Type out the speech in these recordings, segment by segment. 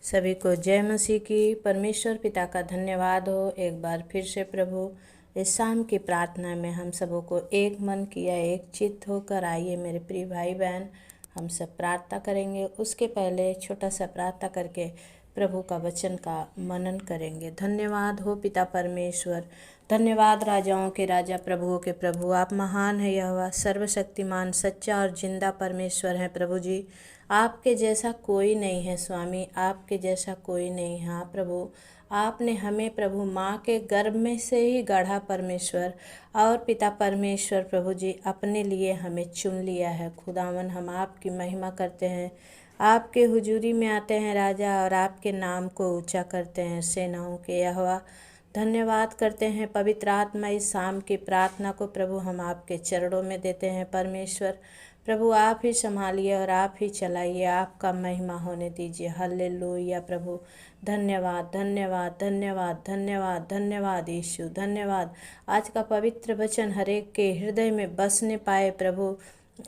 सभी को जय मसीह की। परमेश्वर पिता का धन्यवाद हो। एक बार फिर से प्रभु इस शाम की प्रार्थना में हम सबों को एक मन किया, एक चित्त होकर आइए मेरे प्रिय भाई बहन, हम सब प्रार्थना करेंगे। उसके पहले छोटा सा प्रार्थना करके प्रभु का वचन का मनन करेंगे। धन्यवाद हो पिता परमेश्वर, धन्यवाद राजाओं के राजा, प्रभुओं के प्रभु। आप महान है यहोवा, सर्वशक्तिमान, सच्चा और जिंदा परमेश्वर हैं प्रभु जी। आपके जैसा कोई नहीं है स्वामी, आपके जैसा कोई नहीं है। हाँ प्रभु, आपने हमें प्रभु माँ के गर्भ में से ही गढ़ा परमेश्वर, और पिता परमेश्वर प्रभु जी अपने लिए हमें चुन लिया है। खुदावन, हम आपकी महिमा करते हैं, आपके हुजूरी में आते हैं राजा, और आपके नाम को ऊंचा करते हैं। सेनाओं के यहोवा धन्यवाद करते हैं। पवित्र आत्मा, इस शाम की प्रार्थना को प्रभु हम आपके चरणों में देते हैं परमेश्वर। प्रभु आप ही संभालिए और आप ही चलाइए, आपका महिमा होने दीजिए। हालेलुया प्रभु, धन्यवाद धन्यवाद धन्यवाद धन्यवाद धन्यवाद यीशु, धन्यवाद। आज का पवित्र वचन हरेक के हृदय में बसने पाए प्रभु,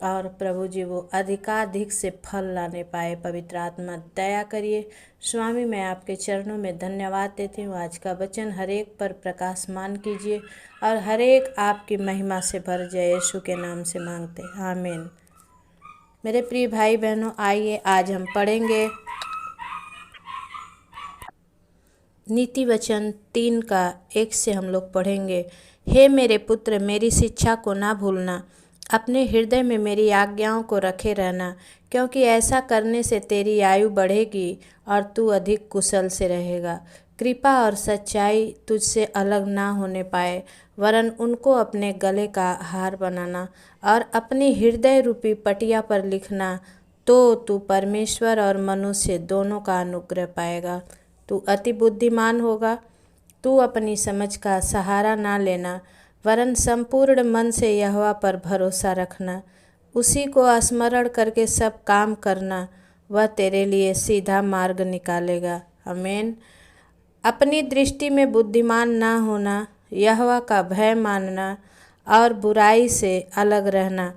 और प्रभु जी वो अधिकाधिक से फल लाने पाए। पवित्र आत्मा दया करिए स्वामी, मैं आपके चरणों में धन्यवाद देती हूँ। आज का वचन हरेक पर प्रकाशमान कीजिए और हरेक आपकी महिमा से भर जाए। यीशु के नाम से मांगते हैं, आमीन। मेरे प्रिय भाई बहनों, आइए आज हम पढ़ेंगे नीति वचन 3 का 1 से हम लोग पढ़ेंगे। हे मेरे पुत्र, मेरी शिक्षा को ना भूलना, अपने हृदय में मेरी आज्ञाओं को रखे रहना, क्योंकि ऐसा करने से तेरी आयु बढ़ेगी और तू अधिक कुशल से रहेगा। कृपा और सच्चाई तुझसे अलग ना होने पाए, वरन उनको अपने गले का हार बनाना और अपनी हृदय रूपी पटिया पर लिखना, तो तू परमेश्वर और मनुष्य दोनों का अनुग्रह पाएगा। तू अति बुद्धिमान होगा। तू अपनी समझ का सहारा ना लेना, वरन संपूर्ण मन से यहोवा पर भरोसा रखना। उसी को स्मरण करके सब काम करना, वह तेरे लिए सीधा मार्ग निकालेगा। आमीन। अपनी दृष्टि में बुद्धिमान ना होना, यहोवा का भय मानना और बुराई से अलग रहना।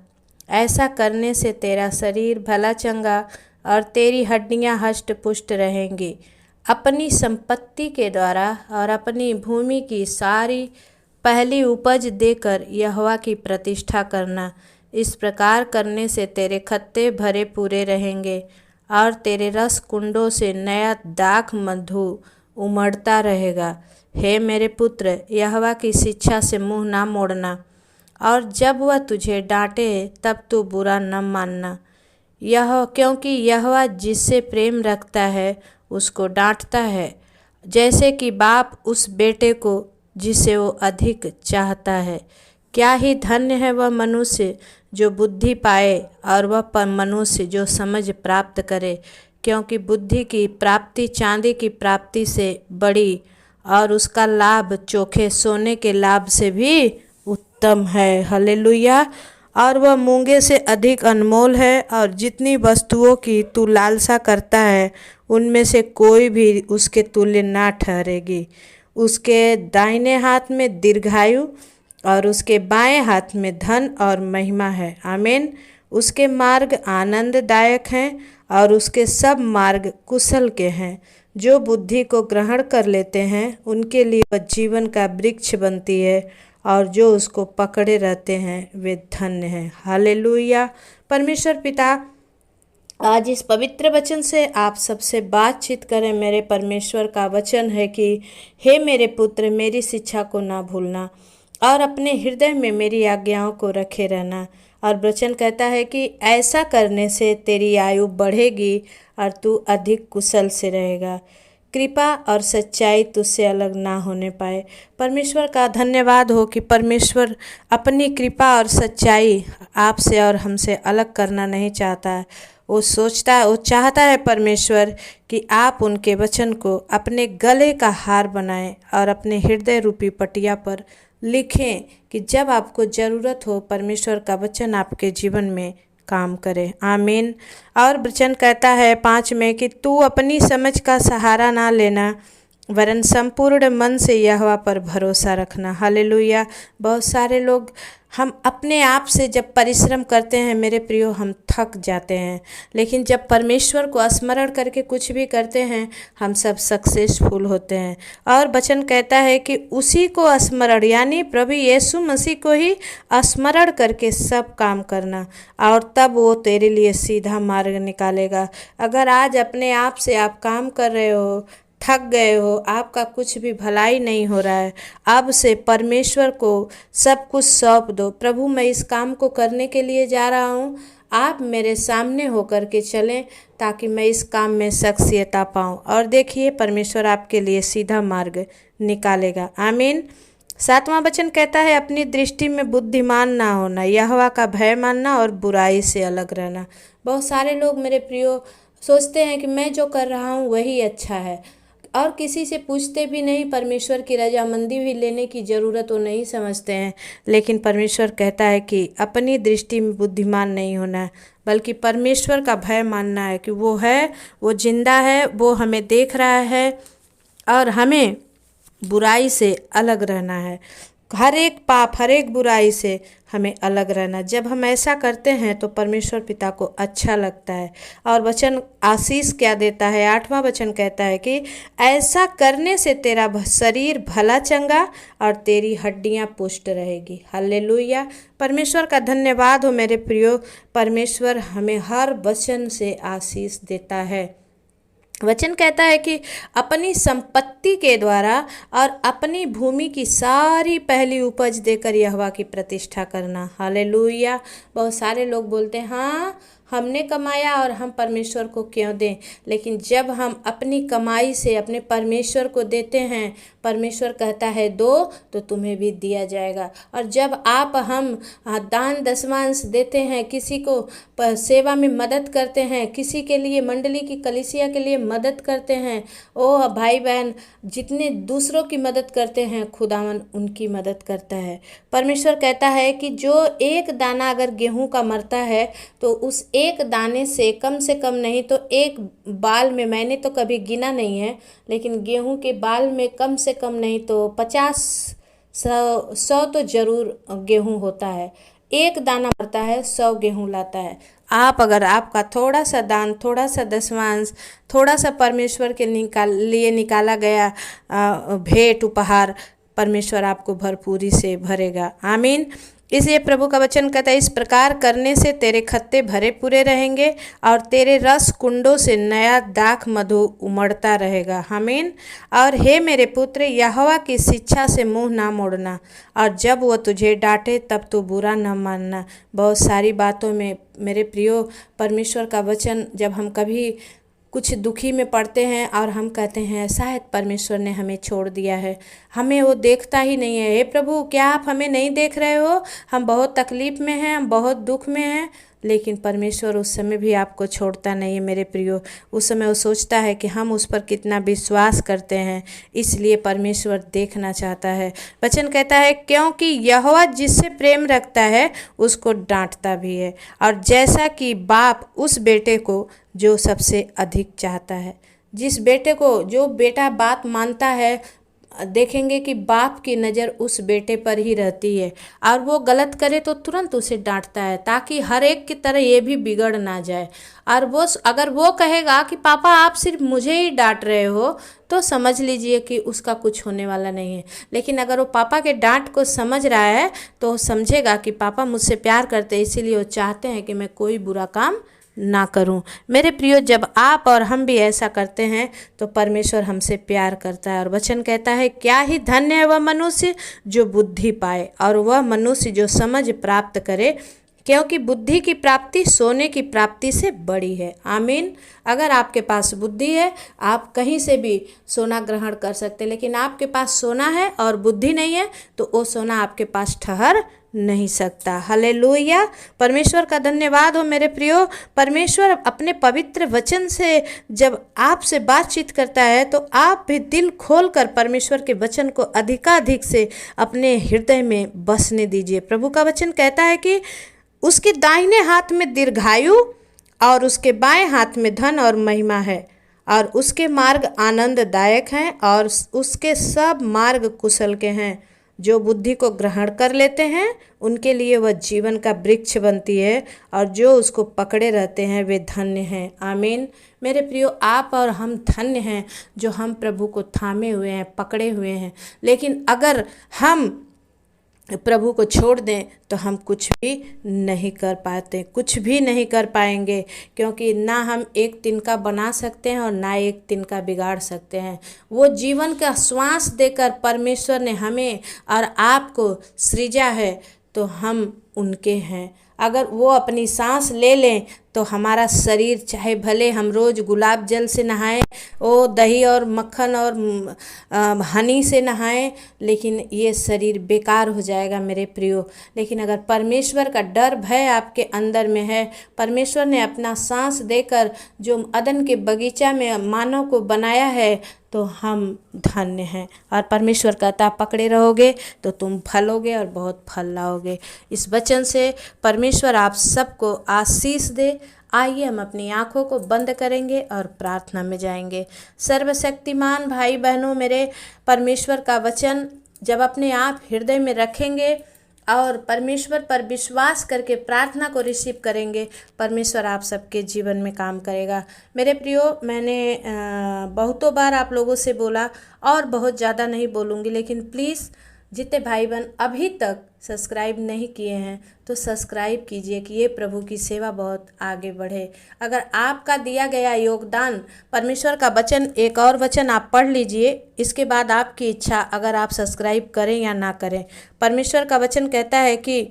ऐसा करने से तेरा शरीर भला चंगा और तेरी हड्डियां हष्ट पुष्ट रहेंगी। अपनी संपत्ति के द्वारा और अपनी भूमि की सारी पहली उपज देकर यहोवा की प्रतिष्ठा करना। इस प्रकार करने से तेरे खत्ते भरे पूरे रहेंगे और तेरे रस कुंडों से नया दाख मधु उमड़ता रहेगा। हे मेरे पुत्र, यहोवा की शिक्षा से मुंह ना मोड़ना, और जब वह तुझे डांटे तब तू बुरा न मानना। क्योंकि यहोवा जिससे प्रेम रखता है उसको डांटता है, जैसे कि बाप उस बेटे को जिसे वो अधिक चाहता है। क्या ही धन्य है वह मनुष्य जो बुद्धि पाए, और वह मनुष्य जो समझ प्राप्त करे, क्योंकि बुद्धि की प्राप्ति चांदी की प्राप्ति से बड़ी, और उसका लाभ चोखे सोने के लाभ से भी उत्तम है। हालेलुया। और वह मूंगे से अधिक अनमोल है, और जितनी वस्तुओं की तू लालसा करता है उनमें से कोई भी उसके तुल्य ना ठहरेगी। उसके दाहिने हाथ में दीर्घायु और उसके बाएं हाथ में धन और महिमा है। आमीन। उसके मार्ग आनंददायक हैं और उसके सब मार्ग कुशल के हैं। जो बुद्धि को ग्रहण कर लेते हैं उनके लिए वह जीवन का वृक्ष बनती है, और जो उसको पकड़े रहते हैं वे धन्य हैं। हालेलुया। परमेश्वर पिता आज इस पवित्र वचन से आप सबसे बातचीत करें। मेरे परमेश्वर का वचन है कि हे मेरे पुत्र, मेरी शिक्षा को ना भूलना और अपने हृदय में मेरी आज्ञाओं को रखे रहना। और वचन कहता है कि ऐसा करने से तेरी आयु बढ़ेगी और तू अधिक कुशल से रहेगा। कृपा और सच्चाई तुझसे अलग ना होने पाए। परमेश्वर का धन्यवाद हो कि परमेश्वर अपनी कृपा और सच्चाई आपसे और हमसे अलग करना नहीं चाहता है। वो चाहता है परमेश्वर कि आप उनके वचन को अपने गले का हार बनाएं और अपने हृदय रूपी पटिया पर लिखें, कि जब आपको ज़रूरत हो परमेश्वर का वचन आपके जीवन में काम करे। आमीन। और वचन कहता है 5 में कि तू अपनी समझ का सहारा ना लेना, वरन संपूर्ण मन से यहोवा पर भरोसा रखना। हालेलुया। बहुत सारे लोग हम अपने आप से जब परिश्रम करते हैं मेरे प्रियो, हम थक जाते हैं, लेकिन जब परमेश्वर को स्मरण करके कुछ भी करते हैं हम सब सक्सेसफुल होते हैं। और वचन कहता है कि उसी को स्मरण, यानी प्रभु यीशु मसीह को ही स्मरण करके सब काम करना, और तब वो तेरे लिए सीधा मार्ग निकालेगा। अगर आज अपने आप से आप काम कर रहे हो, थक गए हो, आपका कुछ भी भलाई नहीं हो रहा है, अब से परमेश्वर को सब कुछ सौंप दो। प्रभु मैं इस काम को करने के लिए जा रहा हूँ, आप मेरे सामने होकर के चलें ताकि मैं इस काम में शख्सियता पाऊँ, और देखिए परमेश्वर आपके लिए सीधा मार्ग निकालेगा। आमीन। 7वां वचन कहता है अपनी दृष्टि में बुद्धिमान ना होना, यहोवा का भय मानना और बुराई से अलग रहना। बहुत सारे लोग मेरे प्रियो सोचते हैं कि मैं जो कर रहा हूँ वही अच्छा है, और किसी से पूछते भी नहीं, परमेश्वर की रजामंदी भी लेने की ज़रूरत वो नहीं समझते हैं। लेकिन परमेश्वर कहता है कि अपनी दृष्टि में बुद्धिमान नहीं होना है, बल्कि परमेश्वर का भय मानना है कि वो है, वो जिंदा है, वो हमें देख रहा है, और हमें बुराई से अलग रहना है। हर एक पाप, हर एक बुराई से हमें अलग रहना। जब हम ऐसा करते हैं तो परमेश्वर पिता को अच्छा लगता है। और वचन आशीष क्या देता है? 8वां वचन कहता है कि ऐसा करने से तेरा शरीर भला चंगा और तेरी हड्डियां पुष्ट रहेगी। हालेलुया। परमेश्वर का धन्यवाद हो मेरे प्रियो। परमेश्वर हमें हर वचन से आशीष देता है। वचन कहता है कि अपनी संपत्ति के द्वारा और अपनी भूमि की सारी पहली उपज देकर यहोवा की प्रतिष्ठा करना। हालेलुया। बहुत सारे लोग बोलते हैं हाँ हमने कमाया और हम परमेश्वर को क्यों दें, लेकिन जब हम अपनी कमाई से अपने परमेश्वर को देते हैं, परमेश्वर कहता है दो तो तुम्हें भी दिया जाएगा। और जब हम दान दशमांश देते हैं, किसी को सेवा में मदद करते हैं, किसी के लिए मंडली की कलीसिया के लिए मदद करते हैं, ओ भाई बहन जितने दूसरों की मदद करते हैं खुदावन उनकी मदद करता है। परमेश्वर कहता है कि जो एक दाना अगर गेहूं का मरता है तो उस एक दाने से कम नहीं तो एक बाल में, मैंने तो कभी गिना नहीं है, लेकिन गेहूं के बाल में कम से कम नहीं तो 50-100 तो जरूर गेहूं होता है। एक दाना मरता है 100 गेहूं लाता है। आप अगर आपका थोड़ा सा दान, थोड़ा सा दशमांश, थोड़ा सा परमेश्वर के लिए निकाला गया भेंट उपहार, परमेश्वर आपको भरपूरी से भरेगा। आमीन। इसलिए प्रभु का वचन कहता है इस प्रकार करने से तेरे खत्ते भरे पूरे रहेंगे और तेरे रस कुंडों से नया दाख मधु उमड़ता रहेगा। आमीन। और हे मेरे पुत्र, यहोवा की शिक्षा से मुंह ना मोड़ना, और जब वो तुझे डांटे तब तू बुरा न मानना। बहुत सारी बातों में मेरे प्रियो परमेश्वर का वचन, जब हम कभी कुछ दुखी में पड़ते हैं और हम कहते हैं शायद परमेश्वर ने हमें छोड़ दिया है, हमें वो देखता ही नहीं है, हे प्रभु क्या आप हमें नहीं देख रहे हो, हम बहुत तकलीफ़ में हैं, हम बहुत दुख में हैं। लेकिन परमेश्वर उस समय भी आपको छोड़ता नहीं है मेरे प्रियो। उस समय वो सोचता है कि हम उस पर कितना विश्वास करते हैं, इसलिए परमेश्वर देखना चाहता है। वचन कहता है क्योंकि यहोवा जिससे प्रेम रखता है उसको डांटता भी है, और जैसा कि बाप उस बेटे को जो सबसे अधिक चाहता है। जिस बेटे को, जो बेटा बात मानता है, देखेंगे कि बाप की नज़र उस बेटे पर ही रहती है, और वो गलत करे तो तुरंत उसे डांटता है ताकि हर एक की तरह ये भी बिगड़ ना जाए। और वो अगर वो कहेगा कि पापा आप सिर्फ मुझे ही डांट रहे हो, तो समझ लीजिए कि उसका कुछ होने वाला नहीं है। लेकिन अगर वो पापा के डांट को समझ रहा है तो समझेगा कि पापा मुझसे प्यार करते हैं, इसीलिए वो चाहते हैं कि मैं कोई बुरा काम ना करूं। मेरे प्रियो, जब आप और हम भी ऐसा करते हैं तो परमेश्वर हमसे प्यार करता है। और वचन कहता है क्या ही धन्य है वह मनुष्य जो बुद्धि पाए और वह मनुष्य जो समझ प्राप्त करे, क्योंकि बुद्धि की प्राप्ति सोने की प्राप्ति से बड़ी है। आमीन। अगर आपके पास बुद्धि है आप कहीं से भी सोना ग्रहण कर सकते, लेकिन आपके पास सोना है और बुद्धि नहीं है तो वो सोना आपके पास ठहर नहीं सकता। हालेलुया। परमेश्वर का धन्यवाद हो मेरे प्रियो। परमेश्वर अपने पवित्र वचन से जब आपसे बातचीत करता है तो आप भी दिल खोलकर परमेश्वर के वचन को अधिकाधिक से अपने हृदय में बसने दीजिए। प्रभु का वचन कहता है कि उसके दाहिने हाथ में दीर्घायु और उसके बाएं हाथ में धन और महिमा है, और उसके मार्ग आनंददायक हैं और उसके सब मार्ग कुशल के हैं। जो बुद्धि को ग्रहण कर लेते हैं उनके लिए वह जीवन का वृक्ष बनती है और जो उसको पकड़े रहते हैं वे धन्य हैं। आमीन। मेरे प्रियो, आप और हम धन्य हैं जो हम प्रभु को थामे हुए हैं, पकड़े हुए हैं। लेकिन अगर हम प्रभु को छोड़ दें तो हम कुछ भी नहीं कर पाते, कुछ भी नहीं कर पाएंगे, क्योंकि ना हम एक तिनका बना सकते हैं और ना एक तिनका बिगाड़ सकते हैं। वो जीवन का श्वास देकर परमेश्वर ने हमें और आपको सृजा है तो हम उनके हैं। अगर वो अपनी सांस ले लें तो हमारा शरीर, चाहे भले हम रोज़ गुलाब जल से नहाएं, ओ दही और मक्खन और हनी से नहाएं, लेकिन ये शरीर बेकार हो जाएगा मेरे प्रियो। लेकिन अगर परमेश्वर का डर भय आपके अंदर में है, परमेश्वर ने अपना सांस देकर जो अदन के बगीचा में मानव को बनाया है, तो हम धन्य हैं। और परमेश्वर कहता पकड़े रहोगे तो तुम फलोगे और बहुत फल लाओगे। इस वचन से परमेश्वर आप सबको आशीष दे। आइए हम अपनी आँखों को बंद करेंगे और प्रार्थना में जाएंगे। सर्वशक्तिमान भाई बहनों, मेरे परमेश्वर का वचन जब अपने आप हृदय में रखेंगे और परमेश्वर पर विश्वास करके प्रार्थना को रिसीव करेंगे, परमेश्वर आप सबके जीवन में काम करेगा। मेरे प्रियो, मैंने बहुतों बार आप लोगों से बोला और बहुत ज़्यादा नहीं बोलूँगी, लेकिन प्लीज़ जितने भाई बहन अभी तक सब्सक्राइब नहीं किए हैं तो सब्सक्राइब कीजिए कि ये प्रभु की सेवा बहुत आगे बढ़े। अगर आपका दिया गया योगदान, परमेश्वर का वचन, एक और वचन आप पढ़ लीजिए, इसके बाद आपकी इच्छा अगर आप सब्सक्राइब करें या ना करें। परमेश्वर का वचन कहता है कि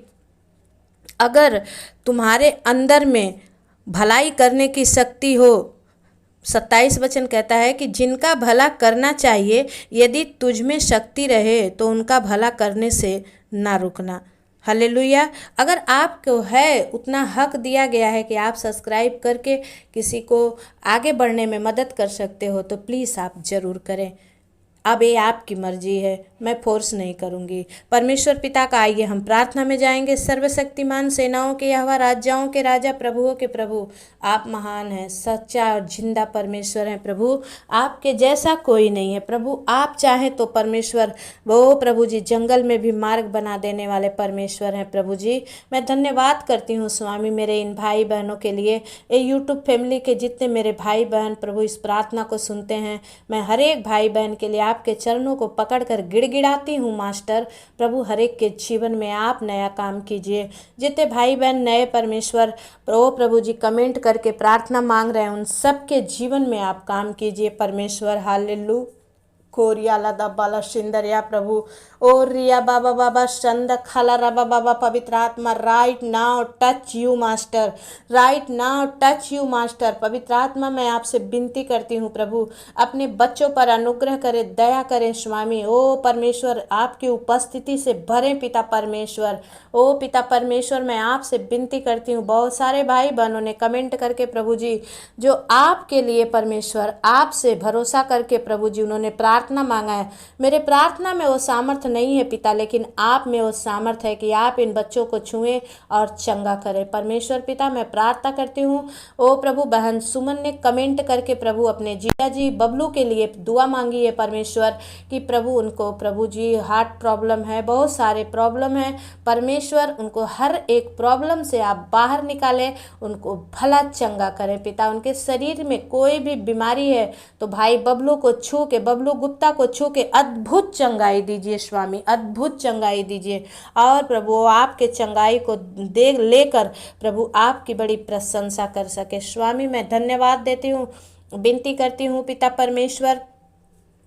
अगर तुम्हारे अंदर में भलाई करने की शक्ति हो, 27 वचन कहता है कि जिनका भला करना चाहिए, यदि तुझ में शक्ति रहे तो उनका भला करने से ना रुकना। हालेलुया। अगर आपको है उतना हक दिया गया है कि आप सब्सक्राइब करके किसी को आगे बढ़ने में मदद कर सकते हो, तो प्लीज़ आप ज़रूर करें। अब ये आपकी मर्जी है, मैं फोर्स नहीं करूँगी। परमेश्वर पिता का आइए हम प्रार्थना में जाएंगे। सर्वशक्तिमान सेनाओं के यहोवा, राजाओं के राजा, प्रभुओं के प्रभु, आप महान हैं, सच्चा और जिंदा परमेश्वर हैं प्रभु। आपके जैसा कोई नहीं है प्रभु। आप चाहें तो परमेश्वर, वो प्रभु जी जंगल में भी मार्ग बना देने वाले परमेश्वर हैं प्रभु जी। मैं धन्यवाद करती हूँ स्वामी मेरे इन भाई बहनों के लिए, ये यूट्यूब फैमिली के जितने मेरे भाई बहन प्रभु इस प्रार्थना को सुनते हैं। मैं हर एक भाई बहन के लिए आपके चरणों को पकड़कर गिड़गिड़ाती हूँ मास्टर। प्रभु हर एक के जीवन में आप नया काम कीजिए। जितने भाई बहन नए परमेश्वर ओ प्रभु जी कमेंट करके प्रार्थना मांग रहे हैं, उन सब के जीवन में आप काम कीजिए परमेश्वर। हालेलुया। कोरिया लदा बाला सिंदरिया प्रभु, ओ रिया बाबा बाबा चंद खाला रबा बाबा, पवित्र आत्मा right now touch you master, right now touch you master. पवित्र आत्मा मैं आपसे विनती करती हूँ प्रभु, अपने बच्चों पर अनुग्रह करें, दया करें स्वामी। ओ परमेश्वर आपकी उपस्थिति से भरें पिता परमेश्वर। ओ पिता परमेश्वर मैं आपसे विनती करती हूँ। बहुत सारे भाई बहनों ने कमेंट करके प्रभु जी जो आपके लिए परमेश्वर आपसे भरोसा करके प्रभु जी उन्होंने प्रार्थना मांगा है। मेरे प्रार्थना में वो सामर्थ्य नहीं है पिता, लेकिन आप में वो सामर्थ्य है कि आप इन बच्चों को छुएं और चंगा करें परमेश्वर पिता। मैं प्रार्थना करती हूँ ओ प्रभु, बहन सुमन ने कमेंट करके प्रभु अपने जीजा जी बबलू के लिए दुआ मांगी है परमेश्वर कि प्रभु उनको प्रभु जी हार्ट प्रॉब्लम है, बहुत सारे प्रॉब्लम है परमेश्वर, उनको हर एक प्रॉब्लम से आप बाहर निकालें, उनको भला चंगा करें पिता। उनके शरीर में कोई भी बीमारी है तो भाई बबलू को छू के, बबलू गुप्ता को छू के अद्भुत चंगाई दीजिए स्वामी, अद्भुत चंगाई दीजिए। और प्रभु आपके चंगाई को देख लेकर प्रभु आपकी बड़ी प्रशंसा कर सके स्वामी। मैं धन्यवाद देती हूँ, विनती करती हूँ पिता परमेश्वर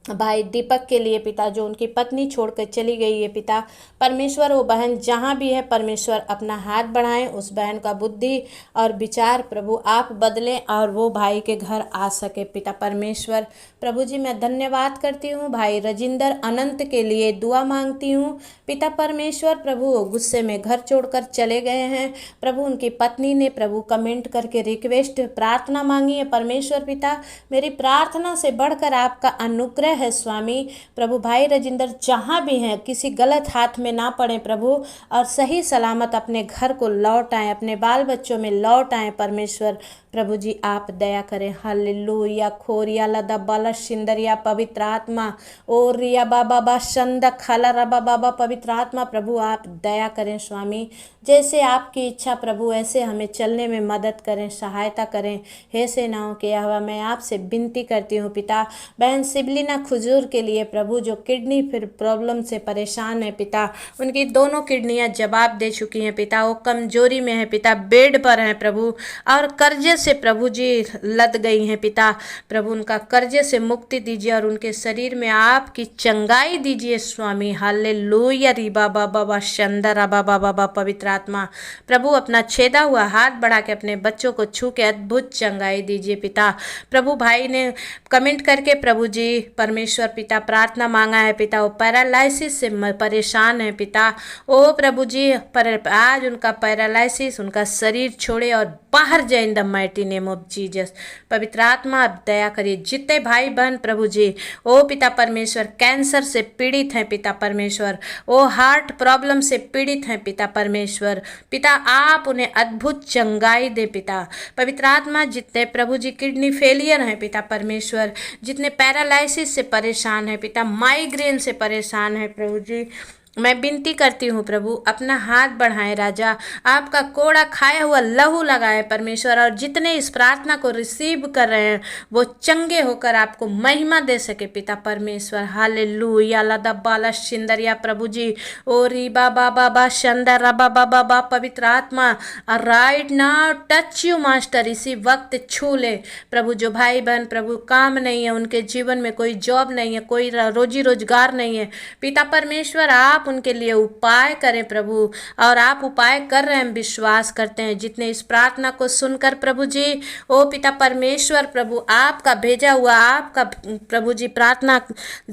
भाई दीपक के लिए पिता, जो उनकी पत्नी छोड़कर चली गई है पिता परमेश्वर। वो बहन जहाँ भी है परमेश्वर अपना हाथ बढ़ाएं, उस बहन का बुद्धि और विचार प्रभु आप बदलें और वो भाई के घर आ सके पिता परमेश्वर। प्रभु जी मैं धन्यवाद करती हूँ, भाई राजिंदर अनंत के लिए दुआ मांगती हूँ पिता परमेश्वर। प्रभु गुस्से में घर छोड़कर चले गए हैं प्रभु, उनकी पत्नी ने प्रभु कमेंट करके रिक्वेस्ट प्रार्थना मांगी है परमेश्वर पिता। मेरी प्रार्थना से बढ़कर आपका अनुग्रह अनुग्रह है स्वामी। प्रभु भाई राजेंद्र जहाँ भी हैं किसी गलत हाथ में ना पड़े प्रभु, और सही सलामत अपने घर को लौट आएँ, अपने बाल बच्चों में लौट आएँ परमेश्वर। प्रभु जी आप दया करें। हालेलुया। खोरिया लदा बाला शिंदरिया पवित्र आत्मा, ओ रिया बाबा बा शंद खाला रबा बाबा पवित्र आत्मा, प्रभु आप दया करें स्वामी। जैसे आपकी इच्छा प्रभु ऐसे हमें चलने में मदद करें, सहायता करें। हे सेनाओं के यहोवा मैं आपसे विनती करती हूँ पिता, बहन सिबलिना खुजूर के लिए प्रभु जो किडनी फिर प्रॉब्लम से परेशान है पिता, उनकी दोनों किडनियाँ जवाब दे चुकी हैं पिता, वो कमजोरी में है पिता, बेड पर हैं प्रभु, और कर्जे से प्रभु जी लद गई हैं पिता। प्रभु उनका कर्जे से मुक्ति दीजिए और उनके शरीर में आपकी चंगाई दीजिए स्वामी। हालेलुया। रिबा बाबा बा शंदरा बाबा बाबा पवित्र आत्मा, प्रभु अपना छेदा हुआ हाथ बढ़ा के अपने बच्चों को छू के अद्भुत चंगाई दीजिए पिता। प्रभु भाई ने कमेंट करके प्रभु जी परमेश्वर पिता प्रार्थना मांगा है पिता, वो पैरालिसिस से परेशान है पिता। ओ प्रभु जी आज उनका पैरालिसिस उनका शरीर छोड़े और बाहर जाए in the mighty name of Jesus. पवित्र आत्मा आप दया करिए। जितने भाई बहन प्रभु जी ओ पिता परमेश्वर कैंसर से पीड़ित हैं पिता परमेश्वर, ओ हार्ट प्रॉब्लम से पीड़ित हैं पिता परमेश्वर, पिता आप उन्हें अद्भुत चंगाई दे पिता। पवित्र आत्मा जितने प्रभु जी किडनी फेलियर हैं पिता परमेश्वर, जितने पैरालिसिस से परेशान हैं पिता, माइग्रेन से परेशान हैं प्रभु जी, मैं विनती करती हूँ प्रभु अपना हाथ बढ़ाएं राजा, आपका कोड़ा खाया हुआ लहू लगाए परमेश्वर, और जितने इस प्रार्थना को रिसीव कर रहे हैं वो चंगे होकर आपको महिमा दे सके पिता परमेश्वर। हालेलुया। लदा बाला शिंदरिया प्रभु जी, ओ रीबा बाबा बा शंदर रबा बाबा बा पवित्र आत्मा, right now touch you master, इसी वक्त छू ले प्रभु। जो भाई बहन प्रभु काम नहीं है, उनके जीवन में कोई जॉब नहीं है, कोई रोजी रोजगार नहीं है पिता परमेश्वर, आप उनके लिए उपाय करें प्रभु, और आप उपाय कर रहे हैं, हम विश्वास करते हैं। जितने इस प्रार्थना को सुनकर प्रभु जी ओ पिता परमेश्वर प्रभु आपका भेजा हुआ आपका प्रभु जी प्रार्थना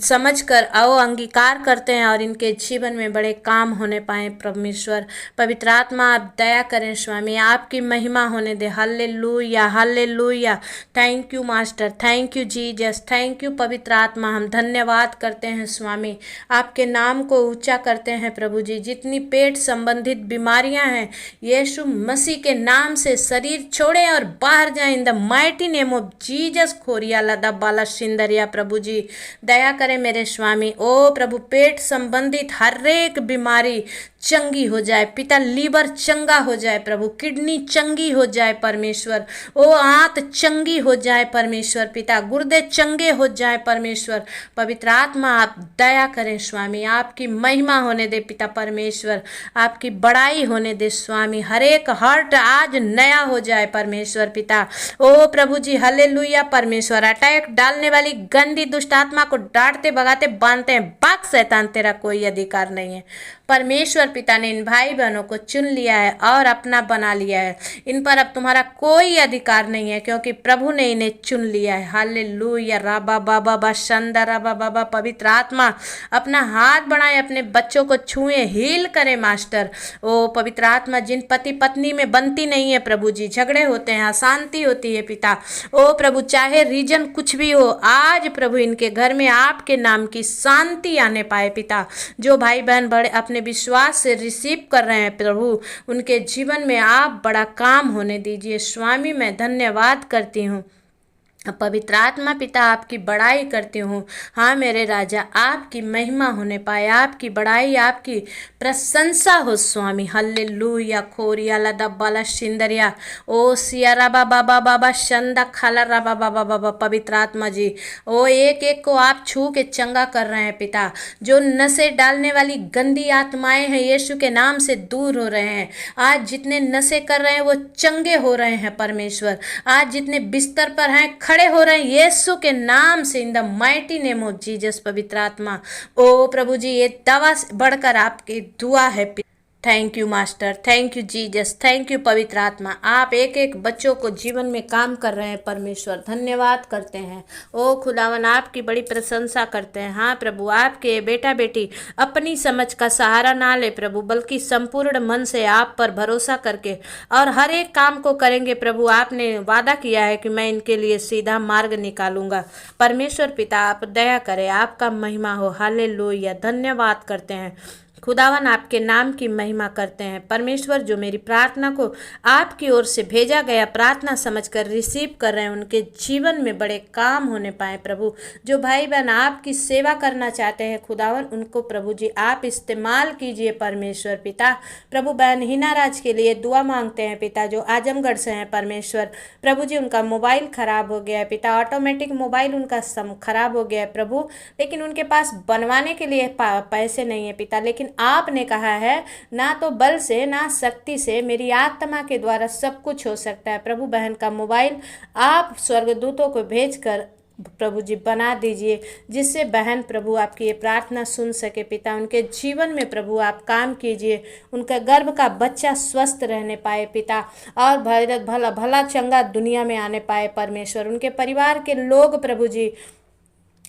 समझकर आओ अंगीकार करते हैं और इनके जीवन में बड़े काम होने पाए परमेश्वर। पवित्र आत्मा आप दया करें स्वामी, आपकी महिमा होने दे। Hallelujah hallelujah. Thank you master, thank you Jesus, thank you पवित्र आत्मा। हम धन्यवाद करते हैं स्वामी, आपके नाम को ऊंचा करते हैं प्रभु जी। जितनी पेट संबंधित बीमारियां हैं यीशु मसीह के नाम से शरीर छोड़े और बाहर जाए in the mighty name of Jesus. खोरिया लदा बाला सिंदरिया प्रभु जी दया करें मेरे स्वामी। ओ प्रभु पेट संबंधित हर एक बीमारी चंगी हो जाए पिता, लीवर चंगा हो जाए प्रभु, किडनी चंगी हो जाए परमेश्वर, ओ आंत चंगी हो जाए परमेश्वर पिता, गुर्दे चंगे हो जाए परमेश्वर। पवित्र आत्मा आप दया करें स्वामी, आपकी महिमा होने दे पिता परमेश्वर, आपकी बड़ाई होने दे स्वामी। हर एक हार्ट आज नया हो जाए परमेश्वर पिता। ओ प्रभु जी हालेलुया परमेश्वर। अटैक डालने वाली गंदी दुष्ट आत्मा को डांटते भगाते बांधते हैं, भाग शैतान, तेरा कोई अधिकार नहीं है परमेश्वर पिता ने इन भाई बहनों को चुन लिया है और अपना बना लिया है। इन पर अब तुम्हारा कोई अधिकार नहीं है क्योंकि प्रभु ने इन्हें चुन लिया है। हालेलुया। राबा बाबा बा शंदा राबा बाबा पवित्र आत्मा अपना हाथ बढ़ाए, अपने बच्चों को छुए, हील करे मास्टर। ओ पवित्र आत्मा जिन पति पत्नी में बनती नहीं है प्रभु जी, झगड़े होते हैं, अशांति होती है पिता, ओ प्रभु चाहे रीजन कुछ भी हो, आज प्रभु इनके घर में आपके नाम की शांति आने पाए पिता। जो भाई बहन बड़े अपने विश्वास से रिसीव कर रहे हैं प्रभु, उनके जीवन में आप बड़ा काम होने दीजिए स्वामी। मैं धन्यवाद करती हूँ पवित्र आत्मा पिता, आपकी बड़ाई करती हूँ। हाँ मेरे राजा, आपकी महिमा होने पाए, आपकी बड़ाई, आपकी प्रशंसा हो स्वामी। हल्लेलुया। खोरिया लदा बाला शिंदरिया, ओ सिया राबा बाबा बाबा शंदा खाला राबा बाबा बाबा पवित्र आत्मा जी, ओ एक एक को आप छू के चंगा कर रहे हैं पिता। जो नशे डालने वाली गंदी आत्माएं हैं यीशु के नाम से दूर हो रहे हैं। आज जितने नशे कर रहे हैं वो चंगे हो रहे हैं परमेश्वर। आज जितने बिस्तर पर हैं खड़े हो रहे हैं यीशु के नाम से, इन the mighty name of Jesus. पवित्र आत्मा ओ प्रभु जी, ये दवा से बढ़कर आपकी दुआ है thank you master, thank you Jesus, thank you पवित्र आत्मा। आप एक एक बच्चों को जीवन में काम कर रहे हैं परमेश्वर, धन्यवाद करते हैं। ओ खुदावन, आपकी बड़ी प्रशंसा करते हैं। हाँ प्रभु, आपके बेटा बेटी अपनी समझ का सहारा ना ले प्रभु, बल्कि संपूर्ण मन से आप पर भरोसा करके और हर एक काम को करेंगे प्रभु। आपने वादा किया है कि मैं इनके लिए सीधा मार्ग निकालूंगा। परमेश्वर पिता, आप दया करें, आपका महिमा हो। हालेलुया, धन्यवाद करते हैं खुदावन, आपके नाम की महिमा करते हैं। परमेश्वर, जो मेरी प्रार्थना को आपकी ओर से भेजा गया प्रार्थना समझकर रिसीव कर रहे हैं, उनके जीवन में बड़े काम होने पाए प्रभु। जो भाई बहन आपकी सेवा करना चाहते हैं खुदावन, उनको प्रभु जी आप इस्तेमाल कीजिए परमेश्वर पिता। प्रभु बहन हिना राज के लिए दुआ मांगते हैं पिता, जो आजमगढ़ से हैं परमेश्वर। प्रभु जी, उनका मोबाइल खराब हो गया है पिता, ऑटोमेटिक मोबाइल उनका खराब हो गया है प्रभु, लेकिन उनके पास बनवाने के लिए पैसे नहीं है पिता। लेकिन आपने कहा है ना तो बल से ना शक्ति से, मेरी आत्मा के द्वारा सब कुछ हो सकता है। प्रभु बहन का मोबाइल आप स्वर्गदूतों को भेजकर प्रभु जी बना दीजिए, जिससे बहन प्रभु आपकी ये प्रार्थना सुन सके पिता। उनके जीवन में प्रभु आप काम कीजिए, उनका गर्भ का बच्चा स्वस्थ रहने पाए पिता, और भला भला चंगा दुनिया में आने पाए परमेश्वर। उनके परिवार के लोग प्रभु जी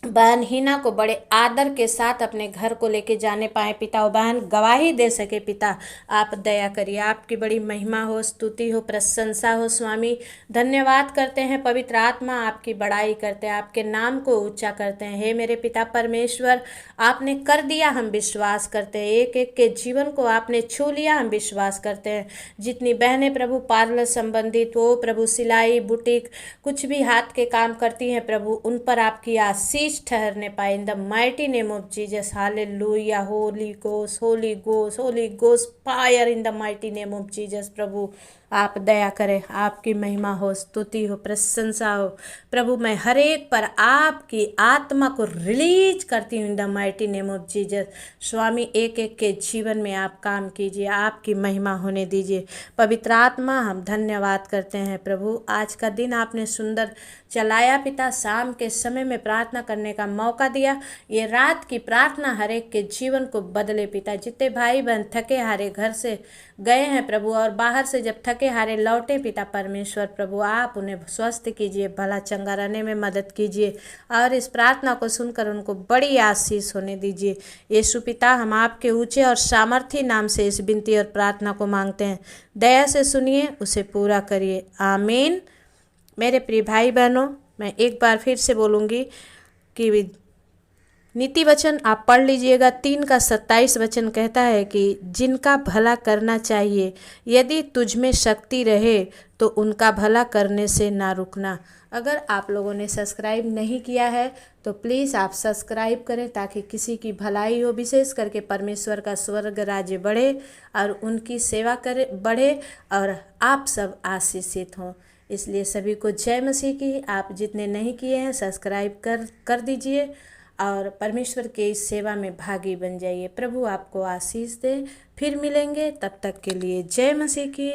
बहन हिना को बड़े आदर के साथ अपने घर को लेके जाने पाए पिता, वो बहन गवाही दे सके पिता। आप दया करिए, आपकी बड़ी महिमा हो, स्तुति हो, प्रशंसा हो स्वामी। धन्यवाद करते हैं पवित्र आत्मा, आपकी बड़ाई करते हैं, आपके नाम को ऊंचा करते हैं। हे मेरे पिता परमेश्वर, आपने कर दिया, हम विश्वास करते हैं। एक एक के जीवन को आपने छू लिया, हम विश्वास करते हैं। जितनी बहनें प्रभु पार्लर संबंधित हो प्रभु, सिलाई बुटीक कुछ भी हाथ के काम करती हैं प्रभु, उन पर आपकी आशीष ठहरने पाए in the mighty name of Jesus. Hallelujah, holy ghost, holy ghost, holy ghost fire in the mighty name of Jesus. प्रभु आप दया करें, आपकी महिमा हो, स्तुति हो, प्रशंसा हो प्रभु। मैं हर एक पर आपकी आत्मा को रिलीज करती हूँ in the mighty name of Jesus. स्वामी, एक एक के जीवन में आप काम कीजिए, आपकी महिमा होने दीजिए पवित्र आत्मा। हम धन्यवाद करते हैं प्रभु, आज का दिन आपने सुंदर चलाया पिता, शाम के समय में प्रार्थना करने का मौका दिया। ये रात की प्रार्थना हर एक के जीवन को बदले पिता। जितने भाई बहन थके हारे घर से गए हैं प्रभु, और बाहर से जब थके हारे लौटे पिता परमेश्वर, प्रभु आप उन्हें स्वस्थ कीजिए, भला चंगा रहने में मदद कीजिए, और इस प्रार्थना को सुनकर उनको बड़ी आशीष होने दीजिए। यीशु पिता, हम आपके ऊंचे और सामर्थी नाम से इस विनती और प्रार्थना को मांगते हैं। दया से सुनिए, उसे पूरा करिए, आमीन। मेरे प्रिय भाई बहनों, मैं एक बार फिर से बोलूँगी कि नीति वचन आप पढ़ लीजिएगा। 3:27 वचन कहता है कि जिनका भला करना चाहिए, यदि तुझ में शक्ति रहे तो उनका भला करने से ना रुकना। अगर आप लोगों ने सब्सक्राइब नहीं किया है तो प्लीज़ आप सब्सक्राइब करें, ताकि किसी की भलाई हो, विशेष करके परमेश्वर का स्वर्ग राज्य बढ़े और उनकी सेवा करे बढ़े, और आप सब आशीषित हों। इसलिए सभी को जय मसीह की। आप जितने नहीं किए हैं सब्सक्राइब कर दीजिए और परमेश्वर के इस सेवा में भागी बन जाइए। प्रभु आपको आशीष दे। फिर मिलेंगे, तब तक के लिए जय मसीह की।